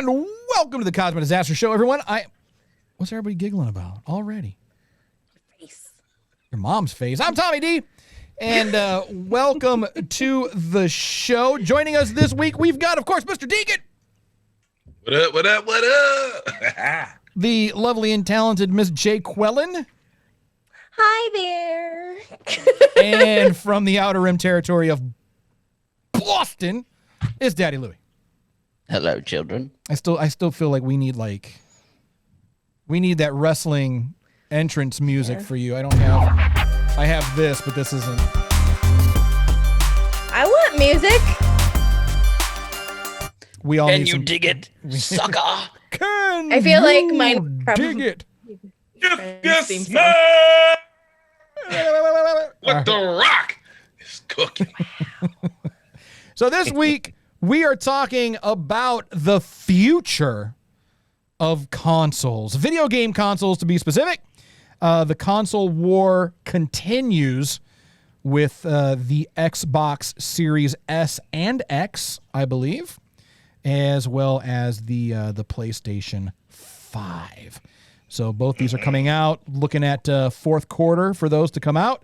And welcome to the Cosmic Disaster Show, everyone. What's everybody giggling about already? Face. Your mom's face. I'm Tommy D. And welcome to the show. Joining us this week, we've got, of course, Mr. Deacon. What up, what up, what up? The lovely and talented Miss Jay Quellen. Hi there. And from the Outer Rim territory of Boston is Daddy Louie. Hello, children. I still feel like we need that wrestling entrance music for you. I have this, but this isn't. I want music. We all Can need you some, dig it, sucker? Can I feel like you mine probably dig it? Yes, so. man! What the rock is cooking. So this week we are talking about the future of consoles, video game consoles to be specific. The console war continues with the Xbox Series S and X, I believe, as well as the PlayStation 5. So both these are coming out. Looking at fourth quarter for those to come out.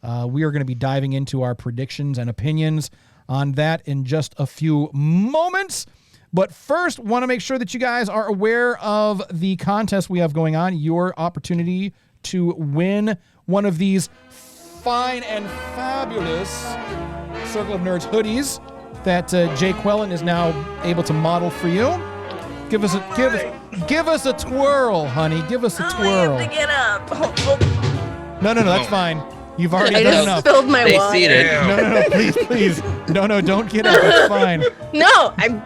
We are going to be diving into our predictions and opinions on that in just a few moments. But first, want to make sure that you guys are aware of the contest we have going on. Your opportunity to win one of these fine and fabulous Circle of Nerds hoodies that Jay Quellen is now able to model for you. Give us a twirl, honey. Give us a twirl. I have to get up. No, that's fine. You've already I done just enough. spilled my Stay water. seated. No, please. No, don't get up. It's fine. No, I'm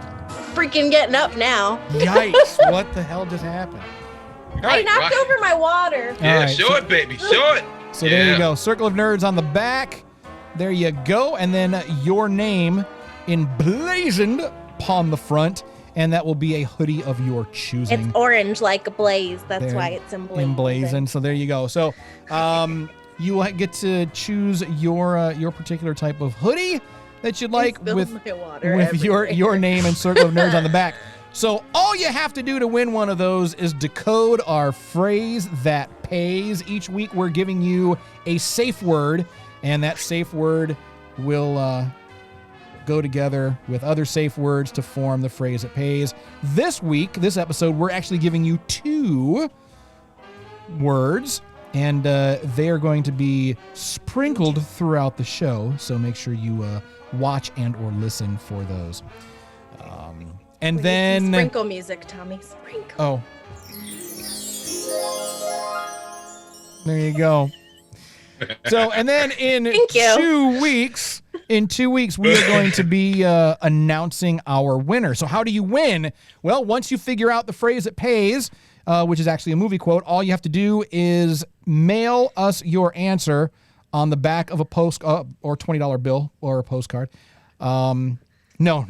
freaking getting up now. Yikes. What the hell just happened? I knocked over my water. Yeah, All right, show it, baby. Show it. So there you go. Circle of Nerds on the back. There you go. And then your name emblazoned upon the front. And that will be a hoodie of your choosing. It's orange like a blaze. That's There. why it's emblazoned. Emblazoned. So there you go. So you will get to choose your particular type of hoodie that you'd like with your name and Circle of Nerds on the back. So all you have to do to win one of those is decode our phrase that pays. Each week we're giving you a safe word, and that safe word will go together with other safe words to form the phrase that pays. This week, this episode, we're actually giving you two words, and they are going to be sprinkled throughout the show, so make sure you watch and or listen for those. And We need then... some sprinkle music, Tommy. Sprinkle. Oh. There you go. So, and then in Thank you. 2 weeks, we are going to be announcing our winner. So how do you win? Well, once you figure out the phrase that pays, which is actually a movie quote, all you have to do is mail us your answer on the back of a post or $20 bill or a postcard. No.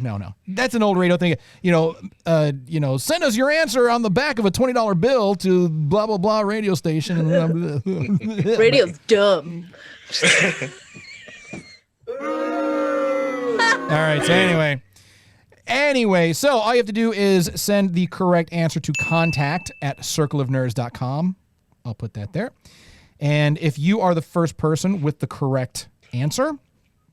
That's an old radio thing. Send us your answer on the back of a $20 bill to blah, blah, blah radio station. Radio's dumb. All right, so anyway, so all you have to do is send the correct answer to contact@circleofnerds.com. I'll put that there. And if you are the first person with the correct answer,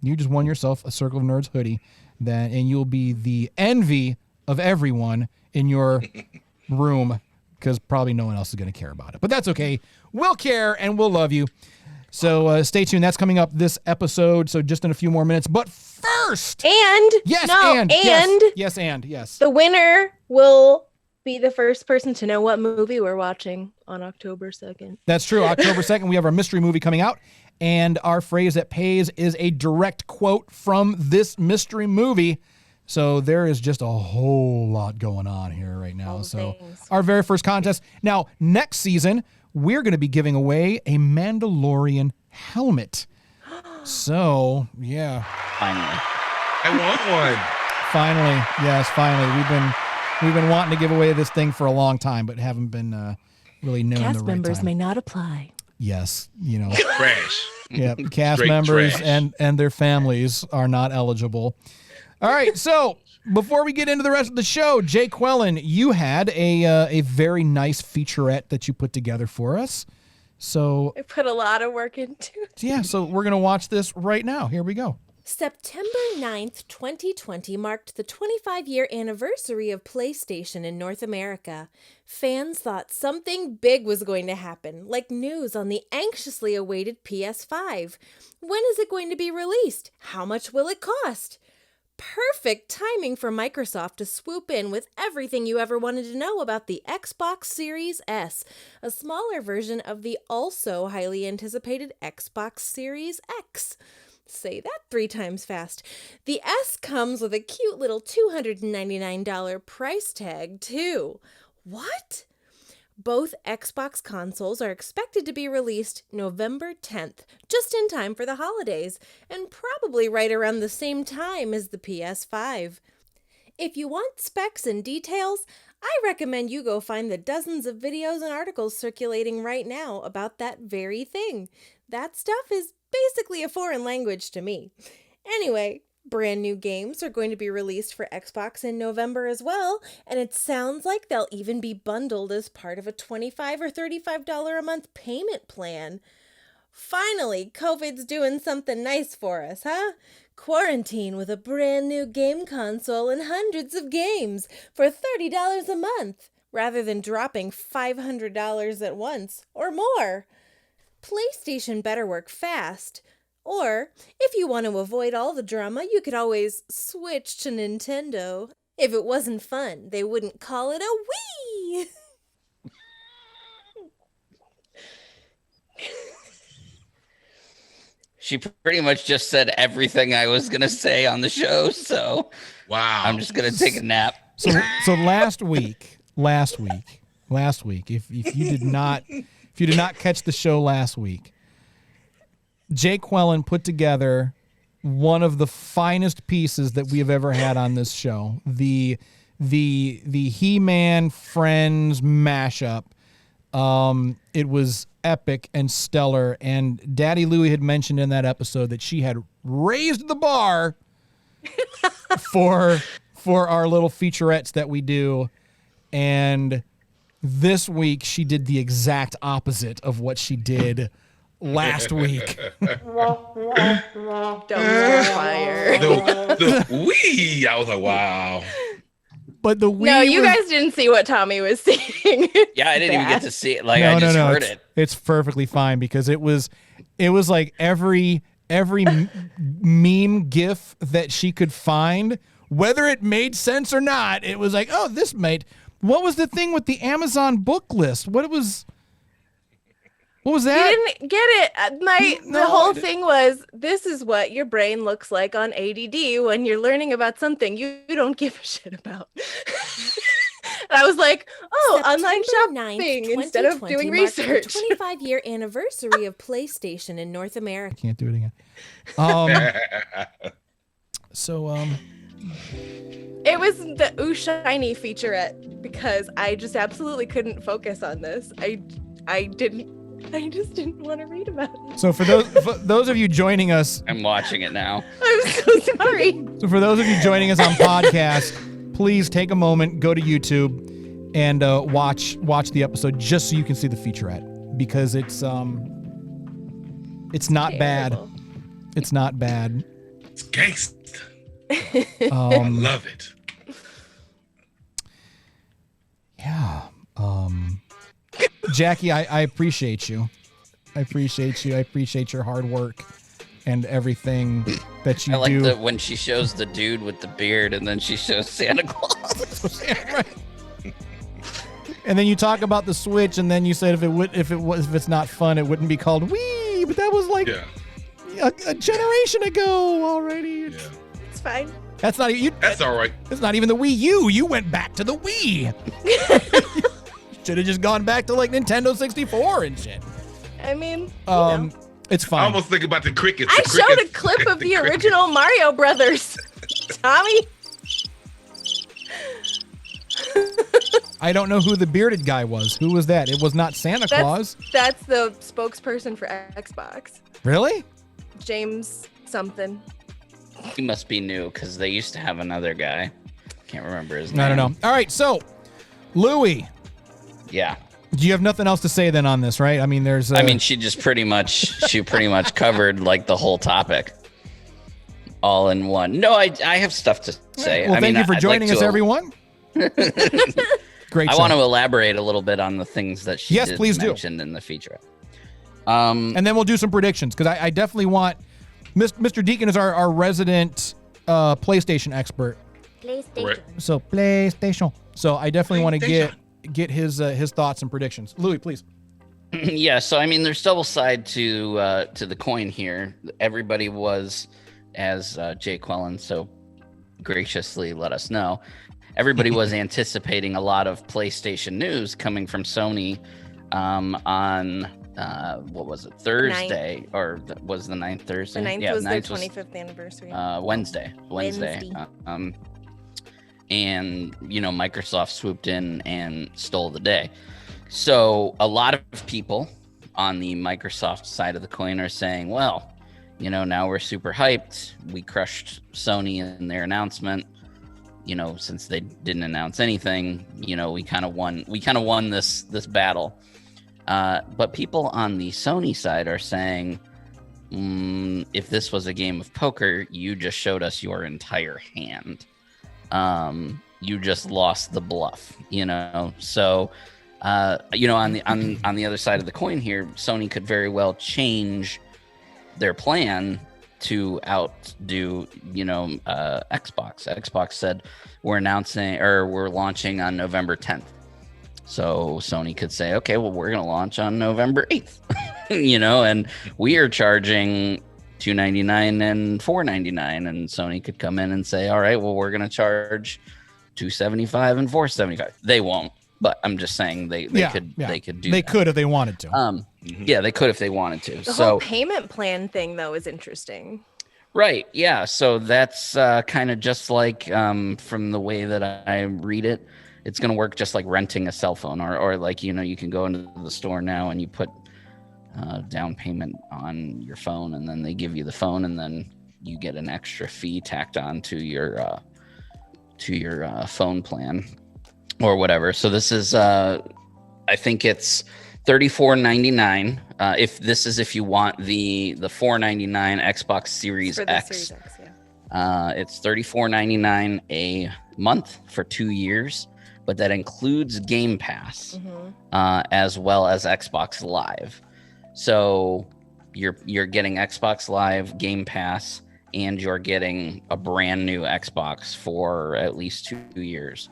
you just won yourself a Circle of Nerds hoodie, and you'll be the envy of everyone in your room because probably no one else is going to care about it. But that's okay. We'll care and we'll love you. So stay tuned. That's coming up this episode, so just in a few more minutes. But first... Yes. The winner will be the first person to know what movie we're watching on October 2nd. That's true. October 2nd, we have our mystery movie coming out, and our phrase that pays is a direct quote from this mystery movie. So there is just a whole lot going on here right now. So our very first contest. Now, next season, we're going to be giving away a Mandalorian helmet. So, yeah. Finally. I want one. Finally. Yes, finally. We've been wanting to give away this thing for a long time, but haven't been really known the right time. Cast members may not apply. Yes, Trash. Yeah, cast Straight members trash. and their families are not eligible. All right, so Before we get into the rest of the show, Jay Quellen, you had a very nice featurette that you put together for us. So I put a lot of work into it. yeah, so we're gonna watch this right now. Here we go. September 9th, 2020 marked the 25-year anniversary of PlayStation in North America. Fans thought something big was going to happen, like news on the anxiously awaited PS5. When is it going to be released? How much will it cost? Perfect timing for Microsoft to swoop in with everything you ever wanted to know about the Xbox Series S, a smaller version of the also highly anticipated Xbox Series X. Say that 3 times fast. The S comes with a cute little $299 price tag, too. What? Both Xbox consoles are expected to be released November 10th, just in time for the holidays, and probably right around the same time as the PS5. If you want specs and details, I recommend you go find the dozens of videos and articles circulating right now about that very thing. That stuff is basically a foreign language to me. Anyway, brand new games are going to be released for Xbox in November as well, and it sounds like they'll even be bundled as part of a $25 or $35 a month payment plan. Finally, COVID's doing something nice for us, huh? Quarantine with a brand new game console and hundreds of games for $30 a month, rather than dropping $500 at once or more. PlayStation better work fast. Or, if you want to avoid all the drama, you could always switch to Nintendo. If it wasn't fun, they wouldn't call it a Wii! She pretty much just said everything I was going to say on the show, so Wow. I'm just going to take a nap. So last week, if you did not catch the show last week, Jake Quellen put together one of the finest pieces that we have ever had on this show. The He-Man Friends mashup. It was epic and stellar, and Daddy Louie had mentioned in that episode that she had raised the bar for our little featurettes that we do, and this week she did the exact opposite of what she did last week. Dumpster fire. The Wii. I was like, wow. But the Wii No, you was- guys didn't see what Tommy was saying. Yeah, I didn't even get to see it. Like, No, I just heard it's, it. It's perfectly fine because it was like every meme gif that she could find, whether it made sense or not. It was like, oh, this made. What was the thing with the Amazon book list? What was that? You didn't get it. No, The whole I didn't. thing was, this is what your brain looks like on ADD when you're learning about something you don't give a shit about. And I was like, oh, online September 9th, shopping instead of 2020 doing marked the research. 25-year anniversary of PlayStation in North America. Can't do it again. So It was the Ooh Shiny featurette because I just absolutely couldn't focus on this. I just didn't want to read about it. for those of you joining us, I'm watching it now. I'm so sorry. so for those of you joining us on podcast, please take a moment, go to YouTube, and watch the episode just so you can see the featurette because it's not bad. Terrible. It's not bad. It's gangsta. I love it. Yeah. Jackie, I appreciate you. I appreciate you. I appreciate your hard work and everything that you I like do. when she shows the dude with the beard and then she shows Santa Claus. Yeah, right. And then you talk about the Switch, and then you said if it's not fun, it wouldn't be called Wii. But that was like Yeah. a generation ago already. Yeah. It's fine. That's not you. That's all right. It's not even the Wii U. You went back to the Wii. Should have just gone back to like Nintendo 64 and shit. I mean, you know. It's I fine. almost think about the crickets. I The showed a crickets. clip of the crickets. original Mario Brothers. Tommy. I don't know who the bearded guy was. Who was that? It was not Santa Claus. That's the spokesperson for Xbox. Really? James something. He must be new because they used to have another guy. Can't remember his name. I don't know. All right, so Louie, Yeah. do you have nothing else to say then on this, right? I mean, there's. I mean, she pretty much covered like the whole topic, all in one. No, I have stuff to say. Well, thank you for I'd joining like us, everyone. Great. I show. want to elaborate a little bit on the things that she mentioned in the feature. And then we'll do some predictions because I definitely want Mr. Deacon is our resident PlayStation expert. PlayStation. So PlayStation. So I definitely want to get his thoughts and predictions. Louis, please. Yeah, so I mean, there's double side to the coin here. Everybody was, as Jay Quellen so graciously let us know, everybody was anticipating a lot of PlayStation news coming from Sony on what was it, Thursday, or was the 9th Thursday? The 9th yeah, was their 9th 25th anniversary. Wednesday. And Microsoft swooped in and stole the day. So a lot of people on the Microsoft side of the coin are saying, well, now we're super hyped. We crushed Sony in their announcement. Since they didn't announce anything, we kind of won this battle. But people on the Sony side are saying, if this was a game of poker, you just showed us your entire hand. You just lost the bluff, So, on the other side of the coin here, Sony could very well change their plan to outdo, Xbox. Xbox said we're launching on November 10th. So Sony could say, okay, well, we're going to launch on November 8th, and we are charging $299 and $499, and Sony could come in and say, all right, well, we're going to charge $275 and $475. They won't, but I'm just saying they could do that. They could if they wanted to. Yeah, they could if they wanted to. The whole payment plan thing, though, is interesting. Right. Yeah. So that's kind of just like from the way that I read it, it's going to work just like renting a cell phone or like, you can go into the store now and you put down payment on your phone and then they give you the phone and then you get an extra fee tacked on to your phone plan or whatever. So this is, I think it's $34.99. If you want the $4.99 Xbox Series X. Series X, yeah. It's $34.99 a month for 2 years, but that includes Game Pass, as well as Xbox Live. So you're getting Xbox Live, Game Pass, and you're getting a brand new Xbox for at least 2 years,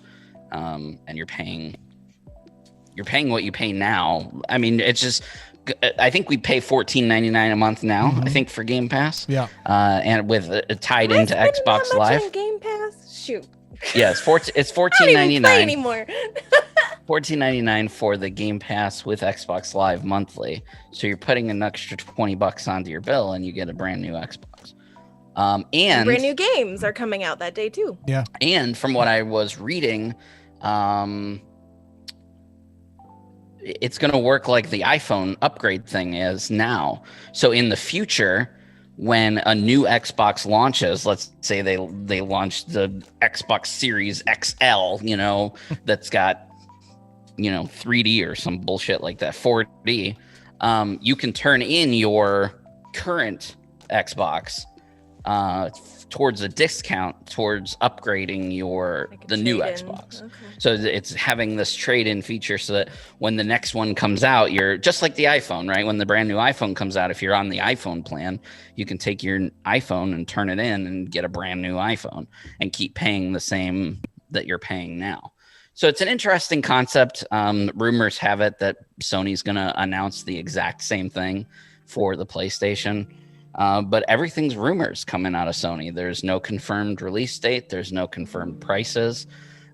and you're paying what you pay now. I mean, it's just, I think we pay $14.99 a month now. I think for Game Pass. Yeah. And with tied into Xbox Live. On Game Pass? Shoot. Yeah, it's $14.99 I don't even play anymore. $14.99 for the Game Pass with Xbox Live monthly. So you're putting an extra $20 onto your bill, and you get a brand new Xbox. And brand new games are coming out that day too. Yeah. And from what I was reading, it's going to work like the iPhone upgrade thing is now. So in the future, when a new Xbox launches, let's say they launch the Xbox Series XL, that's got, 3D or some bullshit like that, 4D, you can turn in your current Xbox towards a discount towards upgrading the new Xbox. Okay. So it's having this trade-in feature so that when the next one comes out, you're just like the iPhone, right? When the brand new iPhone comes out, if you're on the iPhone plan, you can take your iPhone and turn it in and get a brand new iPhone and keep paying the same that you're paying now. So it's an interesting concept. Rumors have it that Sony's going to announce the exact same thing for the PlayStation. But everything's rumors coming out of Sony. There's no confirmed release date. There's no confirmed prices.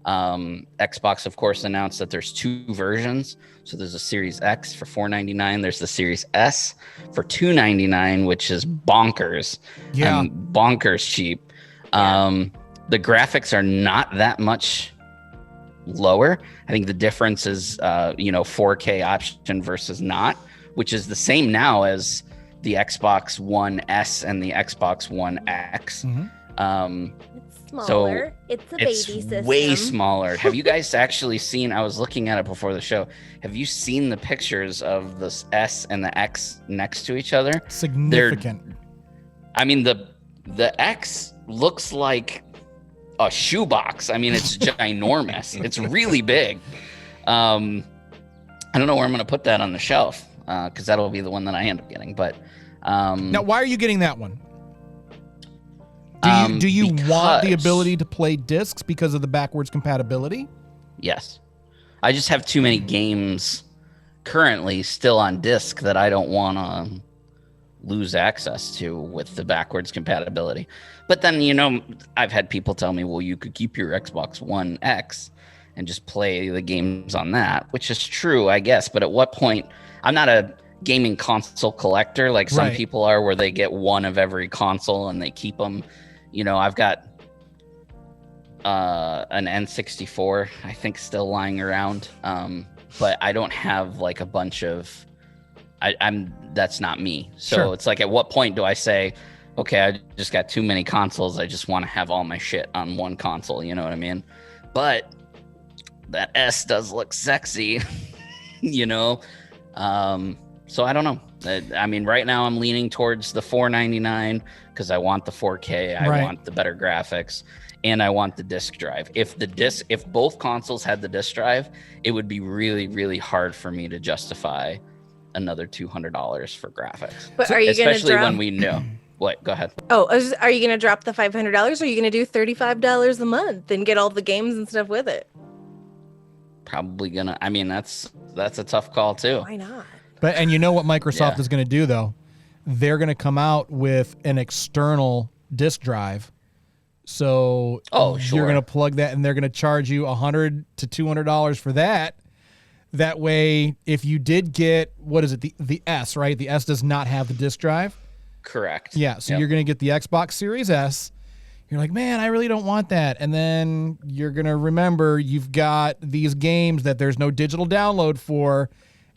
Xbox, of course, announced that there's 2 versions. So there's a Series X for $499. There's the Series S for $299, which is bonkers. Yeah, bonkers cheap. The graphics are not that much lower. I think the difference is, 4K option versus not, which is the same now as the Xbox One S and the Xbox One X. It's smaller. It's a baby system. Way smaller. Have you guys actually seen? I was looking at it before the show. Have you seen the pictures of the S and the X next to each other? Significant. I mean, the X looks like a shoebox. I mean, it's ginormous. It's really big. I don't know where I'm going to put that on the shelf because that'll be the one that I end up getting. But now, why are you getting that one? Do you want the ability to play discs because of the backwards compatibility? Yes. I just have too many games currently still on disc that I don't want to lose access to with the backwards compatibility. But then, you know, I've had people tell me, well, you could keep your Xbox One X and just play the games on that, which is true, I guess. But at what point? I'm not a gaming console collector like some people are, where they get one of every console and they keep them. You know, I've got an N64, I think, still lying around. But I don't have like a bunch of, that's not me. So It's like, at what point do I say, okay, I just got too many consoles. I just want to have all my shit on one console. You know what I mean? But that S does look sexy, you know? So I don't know. I mean, right now I'm leaning towards the $499 because I want the 4K. I want the better graphics, and I want the disc drive. If both consoles had the disc drive, it would be really, really hard for me to justify another $200 for graphics. But are you going to especially when we know? What? Go ahead. Oh, are you going to drop the $500? Or are you going to do $35 a month and get all the games and stuff with it? Probably gonna. I mean, that's a tough call too. Why not? But and you know what Microsoft is going to do though? They're going to come out with an external disk drive. So you're going to plug that, and they're going to charge you $100 to $200 for that. That way, if you did get, what is it, the S, right? The S does not have the disk drive. Correct. Yeah, so you're going to get the Xbox Series S. You're like, man, I really don't want that. And then you're going to remember you've got these games that there's no digital download for,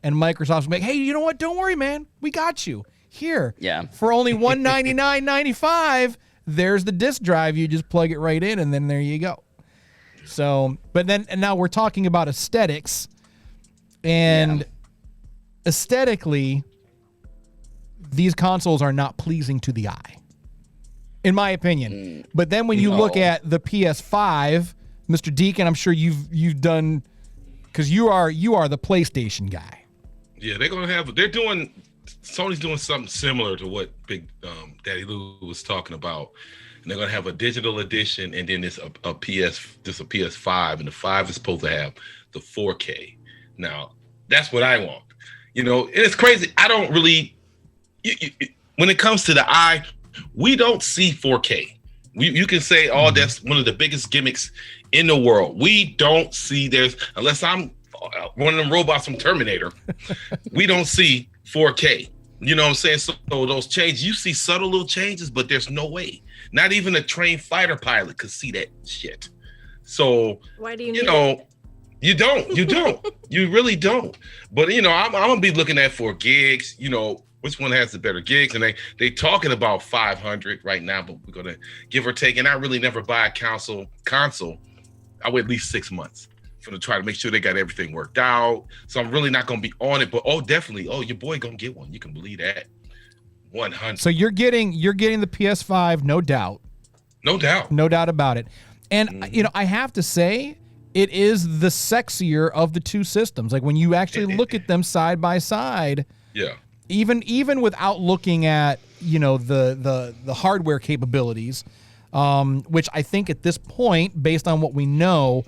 and Microsoft's like, hey, you know what? Don't worry, man. We got you. Here. Yeah. For only $199.95, there's the disk drive. You just plug it right in, and then there you go. So, but then, and now we're talking about aesthetics. And aesthetically, these consoles are not pleasing to the eye, in my opinion. But then when you look at the PS5, Mr. Deacon, I'm sure you've done, because you are the PlayStation guy. Yeah, Sony's doing something similar to what Big Daddy Lou was talking about. And they're gonna have a digital edition, and then it's a PS5, and the 5 is supposed to have the 4K. Now, that's what I want. You know, it's crazy. I don't really, when it comes to the eye, we don't see 4K. You can say, oh, that's one of the biggest gimmicks in the world. We don't see, unless I'm one of them robots from Terminator, we don't see 4K. You know what I'm saying? So those changes, you see subtle little changes, but there's no way. Not even a trained fighter pilot could see that shit. So, why do you know, you don't. You really don't. But, you know, I'm going to be looking at 4 gigs, you know, which one has the better gigs. And they talking about 500 right now, but we're going to give or take. And I really never buy a console. I wait at least 6 months to try to make sure they got everything worked out. So I'm really not going to be on it. But, definitely. Your boy going to get one. You can believe that. 100. So you're getting the PS5, no doubt. No doubt. No doubt about it. And, you know, I have to say, it is the sexier of the two systems. Like when you actually look at them side by side. Yeah. Even without looking at, you know, the hardware capabilities, which I think at this point, based on what we know,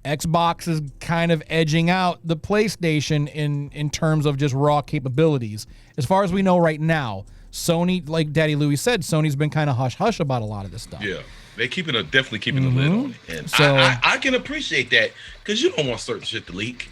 Xbox is kind of edging out the PlayStation in terms of just raw capabilities. As far as we know right now, Sony, like Daddy Louie said, Sony's been kind of hush-hush about a lot of this stuff. Yeah. They definitely keeping the lid on it. And so, I can appreciate that, because you don't want certain shit to leak.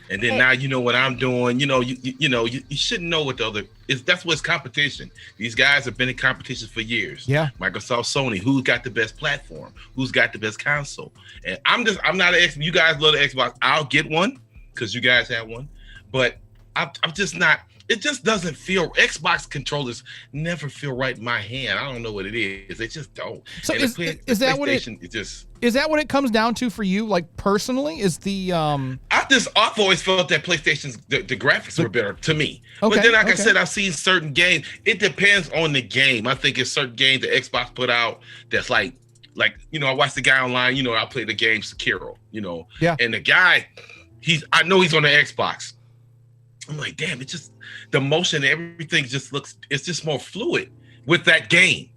And then now you know what I'm doing. You know, you shouldn't know what the other is. That's what's competition. These guys have been in competition for years. Yeah. Microsoft, Sony, who's got the best platform? Who's got the best console? And I'm not an Xbox. You guys love the Xbox. I'll get one because you guys have one. But I'm just not. it just doesn't feel. Xbox controllers never feel right in my hand. I don't know what it is. They just don't. So and is that what it just? Is that what it comes down to for you, like personally? Is the I've always felt that PlayStation's the graphics were better to me. Okay, but then, like I okay. said, I've seen certain games. It depends on the game. I think it's certain games that Xbox put out that's like I watched the guy online. I played the game Sekiro. Yeah. And the guy, I know he's on the Xbox. I'm like, damn, it's just the motion, everything just looks. It's just more fluid with that game.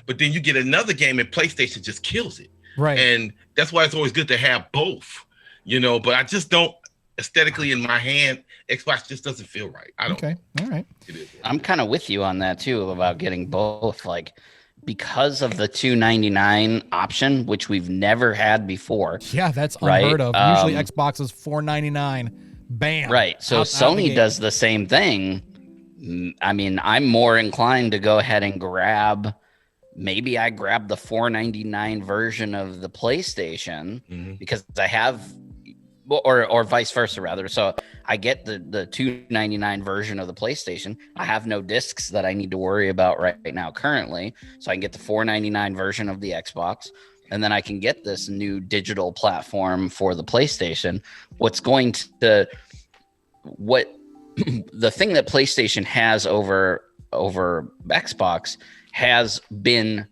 But then you get another game and PlayStation just kills it. right? And that's why it's always good to have both, but I just don't aesthetically in my hand, Xbox just doesn't feel right. I don't. Okay, all right. It is. I'm kind of with you on that too about getting both, like because of the $299 option, which we've never had before. Yeah, that's Right, unheard of. Usually Xbox is $4.99. Bam. Right. So Out the Sony gate. does the same thing. I mean, I'm more inclined to go ahead and maybe I grab the $4.99 version of the PlayStation because I have, or vice versa rather. So I get the $2.99 version of the PlayStation. I have no discs that I need to worry about right now currently. So I can get the $4.99 version of the Xbox. And then I can get this new digital platform for the PlayStation. The thing that PlayStation has over Xbox has been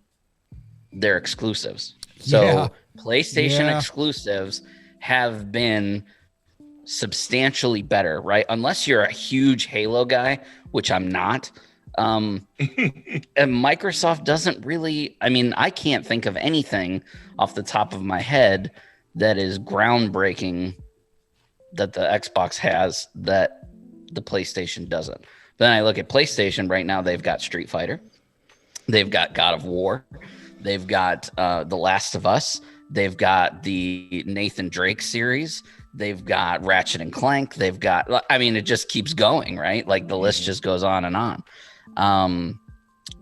their exclusives. So Yeah. PlayStation exclusives have been substantially better, right? Unless you're a huge Halo guy, which I'm not. And Microsoft doesn't really, I can't think of anything off the top of my head that is groundbreaking that the Xbox has that the PlayStation doesn't. Then I look at PlayStation right now, they've got Street Fighter. They've got God of War. They've got The Last of Us. They've got the Nathan Drake series. They've got Ratchet and Clank. They've got, it just keeps going, right? Like the list just goes on and on.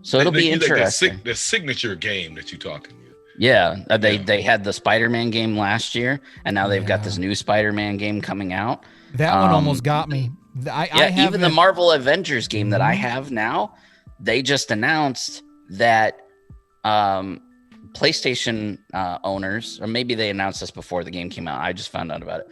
So it'll be interesting. Like the signature game that you're talking. Yeah, they had the Spider-Man game last year, and now they've got this new Spider-Man game coming out. That one almost got me. Even the Marvel Avengers game that I have now, they just announced that PlayStation owners, or maybe they announced this before the game came out. I just found out about it.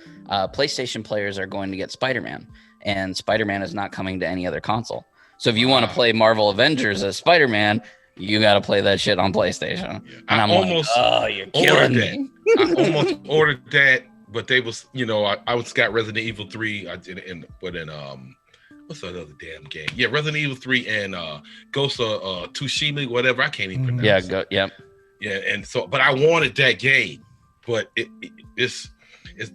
PlayStation players are going to get Spider-Man, and Spider-Man is not coming to any other console. So if you want to play Marvel Avengers as Spider-Man, you got to play that shit on PlayStation. And I'm almost you're killing me. I almost ordered that, but they was, I was got Resident Evil 3. I did it what's that other damn game? Yeah, Resident Evil 3 and Ghost of Tsushima, whatever. I can't even pronounce it. Yeah. Yeah, and so, but I wanted that game, but it's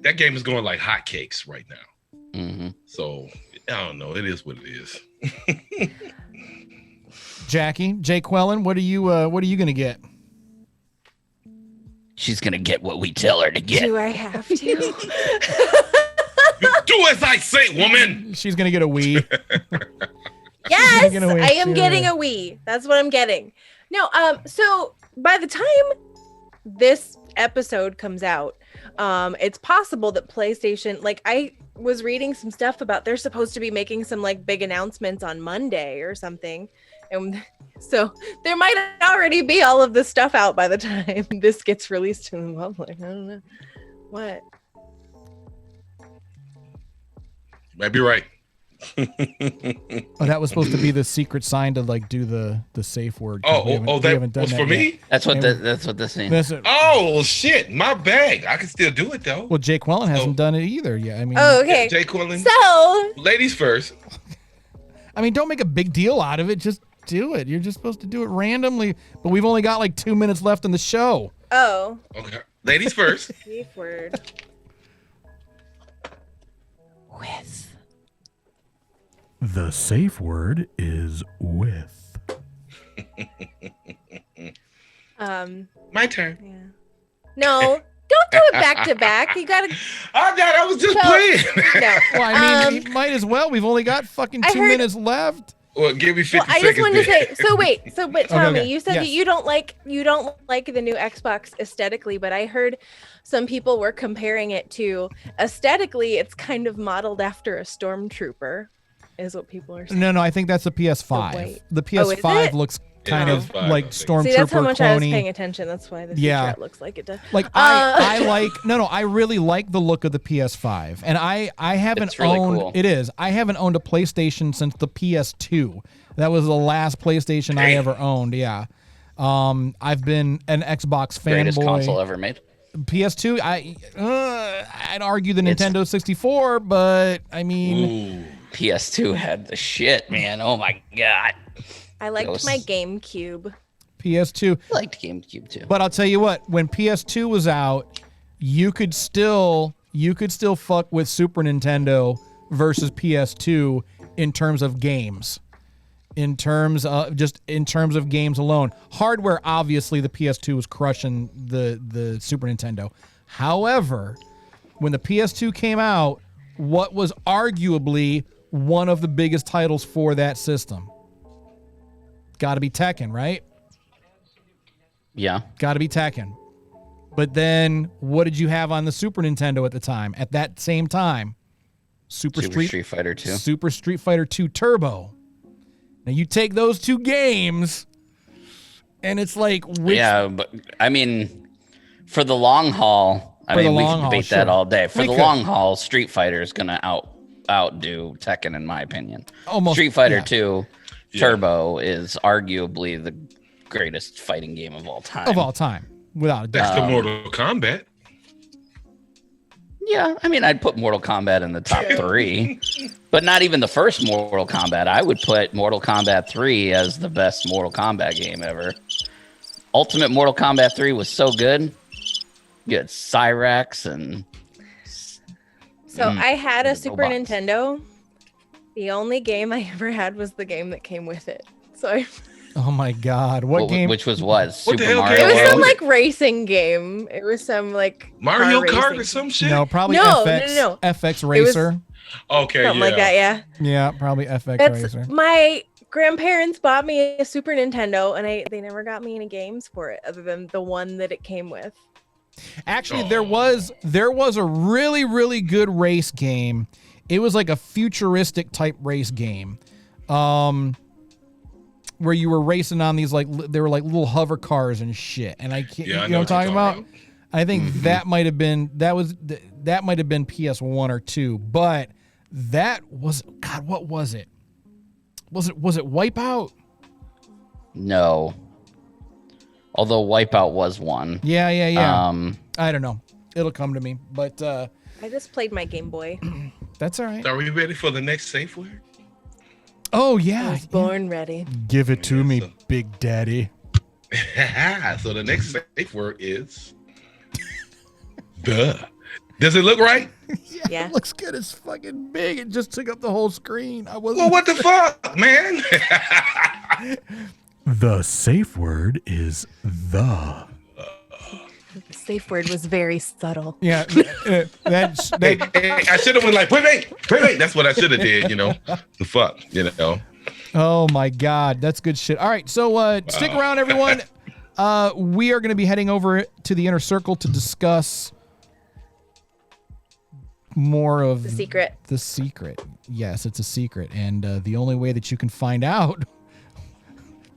that game is going like hotcakes right now. Mm-hmm. So I don't know. It is what it is. Jackie, Jake Quellen, what are you gonna get? She's gonna get what we tell her to get. Do I have to? Do as I say, woman. She's gonna get a Wii. Yes, get a Wii. I am getting a Wii. That's what I'm getting. No, so by the time this episode comes out, it's possible that PlayStation, like I was reading some stuff about they're supposed to be making some like big announcements on Monday or something. And so there might already be all of this stuff out by the time this gets released to the public. I don't know. What? Might be right. Oh, that was supposed to be the secret sign to like do the safe word. That was for me? That's what this means. Oh shit, my bag. I can still do it though. Well, Jake Quellen hasn't done it either yet. Oh, okay. Jake Quellen. So, ladies first. Don't make a big deal out of it. Just do it. You're just supposed to do it randomly. But we've only got like 2 minutes left in the show. oh, Okay. Ladies first. safe word. With. The safe word is with. My turn. Yeah. No, don't do it back to back. You gotta. I was just So- playing. No. Well, you might as well. We've only got fucking I 2 heard- minutes left. Well, give me 50 Well, I seconds. just wanted to then. say. But Tommy, okay. you said Yes. that you don't like the new Xbox aesthetically, but I heard some people were comparing it to aesthetically. It's kind of modeled after a stormtrooper. is what people are saying. No, I think that's the PS5. white. The Oh, is PS5 it? looks kind Yeah, of PS5, like I think. Stormtrooper See, that's how much I was cloney. paying attention. That's why the Yeah. featurette looks like it does. Like I like I really like the look of the PS5, and I haven't It's really owned cool. it is I haven't owned a PlayStation since the PS2. That was the last PlayStation I ever owned. Yeah, I've been an Xbox Greatest console fanboy. ever made. PS2, I'd argue the It's- Nintendo 64, but I mean, Ooh. PS2 had the shit, man. Oh my god. I liked was- my GameCube. PS2. I liked GameCube too. But I'll tell you what, when PS2 was out, you could still fuck with Super Nintendo versus PS2 in terms of games. In terms of games alone. Hardware, obviously the PS2 was crushing the Super Nintendo. However, when the PS2 came out, what was arguably one of the biggest titles for that system? Got to be Tekken, right? Yeah. Got to be Tekken. But then, what did you have on the Super Nintendo at the time? At that same time, Super Street Fighter 2. Super Street Fighter 2 Turbo. Now you take those two games, and it's like, which, Yeah, but I mean, for the long haul, For the we long can haul, debate that sure. all day. For We the could. long haul, Street Fighter is gonna outdo Tekken in my opinion. Almost, Street Fighter yeah. 2 Turbo is arguably the greatest fighting game of all time. of all time, without a That's doubt. the Mortal Kombat. Yeah, I mean, I'd put Mortal Kombat in the top 3, but not even the first Mortal Kombat. I would put Mortal Kombat 3 as the best Mortal Kombat game ever. Ultimate Mortal Kombat 3 was so good. You had Cyrax and So I had a the Super robots. Nintendo. The only game I ever had was the game that came with it. So Oh my God, what game? which was What the Super hell Mario game it was World? some like racing game. It was some like Mario car Kart racing. or some shit? No, probably No, FX. no. FX was- Racer. Okay, Something yeah. like that, yeah. Yeah, probably FX That's Racer. my grandparents bought me a Super Nintendo, and they never got me any games for it other than the one that it came with. Actually, Oh. there was a really, really good race game. It was like a futuristic type race game, where you were racing on these they were like little hover cars and shit. And I can't, Yeah, I you know what I'm talking you're about? I think that might have been PS1 or 2, but that was God. What was it? Was it Wipeout? No. Although Wipeout was one. Yeah. Um, I don't know. It'll come to me, but I just played my Game Boy. that's all right. Are we ready for the next safe word? Oh I yeah, was born ready. give it to me, so- Big Daddy. So the next safe word is the. Does it look right? Yeah. It looks good. It's fucking big. It just took up the whole screen. I wasn't. Well, what the fuck, man? The safe word is the. The safe word was very subtle. Yeah, that's Hey, I should have went like, wait. That's what I should have did, The fuck, Oh my God, that's good shit. All right, so stick around, everyone. We are going to be heading over to the inner circle to discuss more of The secret. The secret. Yes, it's a secret, and the only way that you can find out,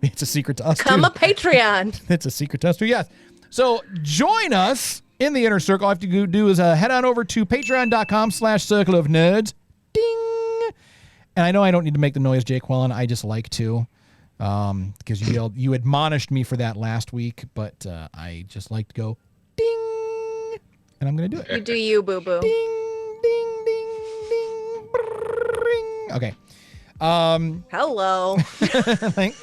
it's a secret to us Come too. a Patreon. It's a secret tester, yes. So join us in the inner circle. All you have to do is head on over to patreon.com/circle of nerds. Ding! And I know I don't need to make the noise, Jake Wellen. I just like to, because you admonished me for that last week, but I just like to go ding, and I'm going to do it. You do you, boo boo. Ding, ding, ding, ding, bring. Okay. Hello. Like,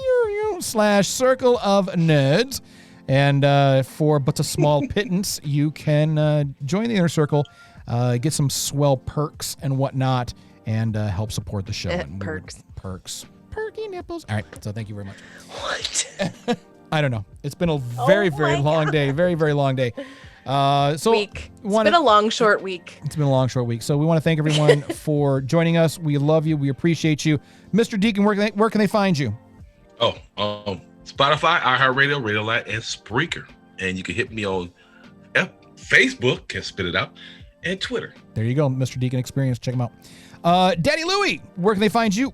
patreon.com/circle of nerds, and for but a small pittance you can join the inner circle, get some swell perks and whatnot, and help support the show. And we would- perky nipples. All right, so thank you very much. What? I don't know, it's been a very my long day, very long day. So Week. It's wanna- been a long, short week. It's been a long, short week. So we want to thank everyone for joining us. We love you. We appreciate you. Mr. Deacon, where can they find you? Spotify, iHeartRadio, Radiolite, and Spreaker. And you can hit me on Facebook, can spit it out. and Twitter. There you go, Mr. Deacon Experience. Check him out. Daddy Louie, where can they find you?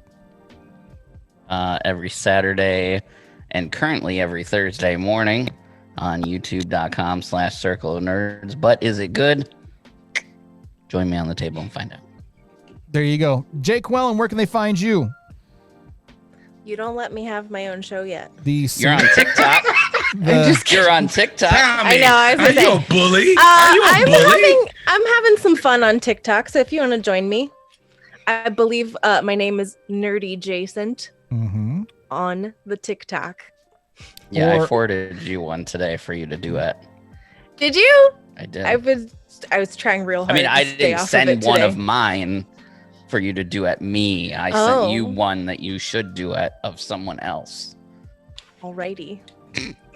Every Saturday and currently every Thursday morning on youtube.com/Circle of Nerds. But is it good? Join me on the table and find out. There you go. Jake Wellen, where can they find you? You don't let me have my own show yet. You're on TikTok. You're on TikTok. I know. I was Are you a bully? Are you a bully? I'm having some fun on TikTok. So if you want to join me, I believe my name is Nerdy Jacent on the TikTok. Yeah, I forwarded you one today for you to duet. Did you? I did. I was trying real hard. I mean, I to stay didn't off send of it one today. of mine for you to duet me. I sent you one that you should duet of someone else. Alrighty.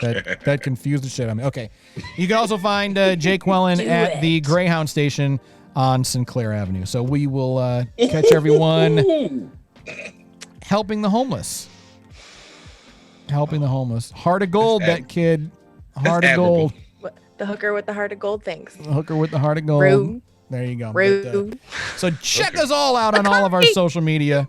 That confused the shit out of me. Okay. You can also find Jake Wellen at the Greyhound station on Sinclair Avenue. So we will catch everyone helping the homeless. Helping the homeless. Heart of gold, that kid. Heart of gold. The hooker with the heart of gold, thanks. The hooker with the heart of gold. Rude. There you go. Rude. So check us all out on all of our social media.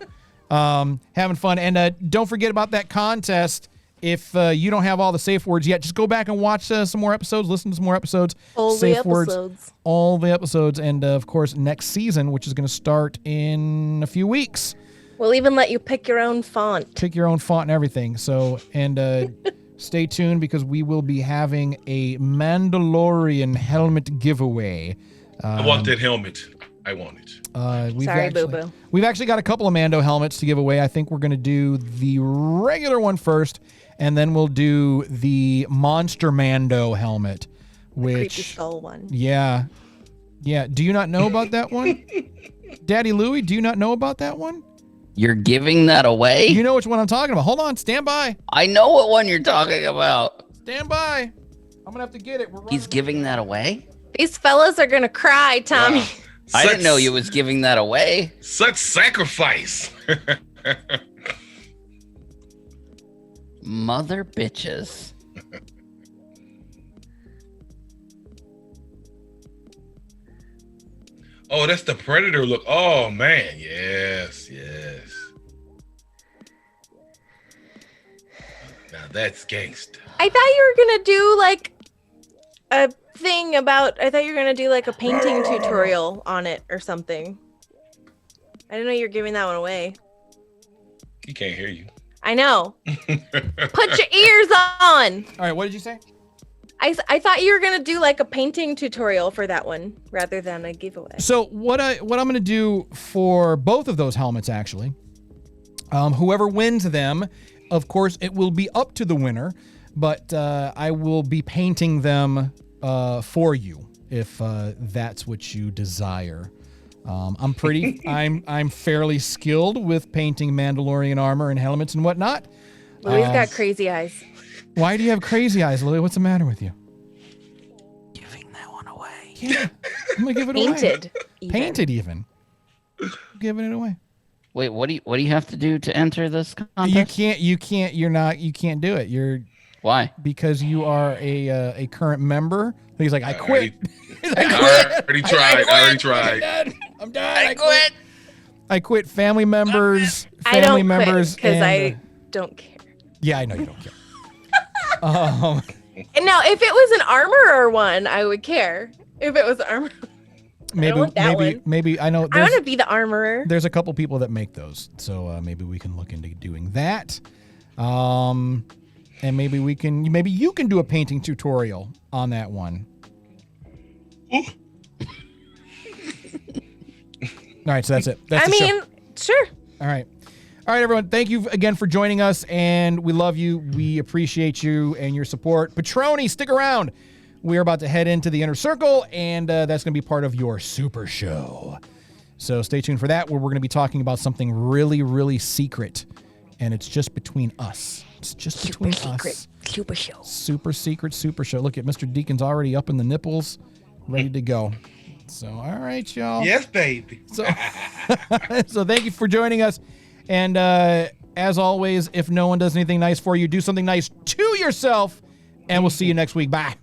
Having fun. And don't forget about that contest. If you don't have all the safe words yet, just go back and watch some more episodes, listen to some more episodes. All safe the words, episodes. all the episodes. And, of course, next season, which is going to start in a few weeks. We'll even let you pick your own font. Pick your own font and everything. So, and stay tuned because we will be having a Mandalorian helmet giveaway. I want that helmet. I want it. Sorry, boo-boo. We've actually got a couple of Mando helmets to give away. I think we're going to do the regular one first, and then we'll do the Monster Mando helmet. Which, creepy skull one. Yeah. Yeah. Do you not know about that one? Daddy Louie, do you not know about that one? You're giving that away? You know which one I'm talking about. Hold on. Stand by. I know what one you're talking about. Stand by. I'm going to have to get it. He's giving that away? These fellas are going to cry, Tommy. Wow. I didn't know you was giving that away. Such sacrifice. Mother bitches. Oh, that's the Predator look. Oh, man. Yes, yes. Now that's gangsta. I thought you were going to do like a thing about, I thought you were going to do like a painting tutorial on it or something. I didn't know you were giving that one away. He can't hear you. I know. Put your ears on. All right. What did you say? I thought you were going to do like a painting tutorial for that one rather than a giveaway. So what I'm going to do for both of those helmets, actually, whoever wins them, of course, it will be up to the winner, but I will be painting them for you if that's what you desire. I'm fairly skilled with painting Mandalorian armor and helmets and whatnot. Louie's got crazy eyes. Why do you have crazy eyes, Lily? What's the matter with you? Giving that one away. Yeah, I'm gonna give it Painted. away. Painted even. Giving it away. Wait, what do you have to do to enter this contest? You can't do it. Why? Because you are a current member. He's like, I quit. I already tried. I'm done. I quit. I quit. Family members. I don't members. because I don't care. Yeah, I know you don't care. And now, if it was an armorer one, I would care. If it was armor, maybe I know. I want to be the armorer. There's a couple people that make those, so maybe we can look into doing that. And maybe you can do a painting tutorial on that one. All right, so that's it. That's the show. Sure. All right, everyone. Thank you again for joining us, and we love you. We appreciate you and your support. Patroni, stick around. We're about to head into the inner circle, and that's going to be part of your super show. So stay tuned for that, where we're going to be talking about something really, really secret, and it's just between us. It's just between us. Super show. Super secret, super show. Look at Mr. Deacon's already up in the nipples, ready to go. So, all right, y'all. Yes, baby. So thank you for joining us. And as always, if no one does anything nice for you, do something nice to yourself. And we'll see you next week. Bye.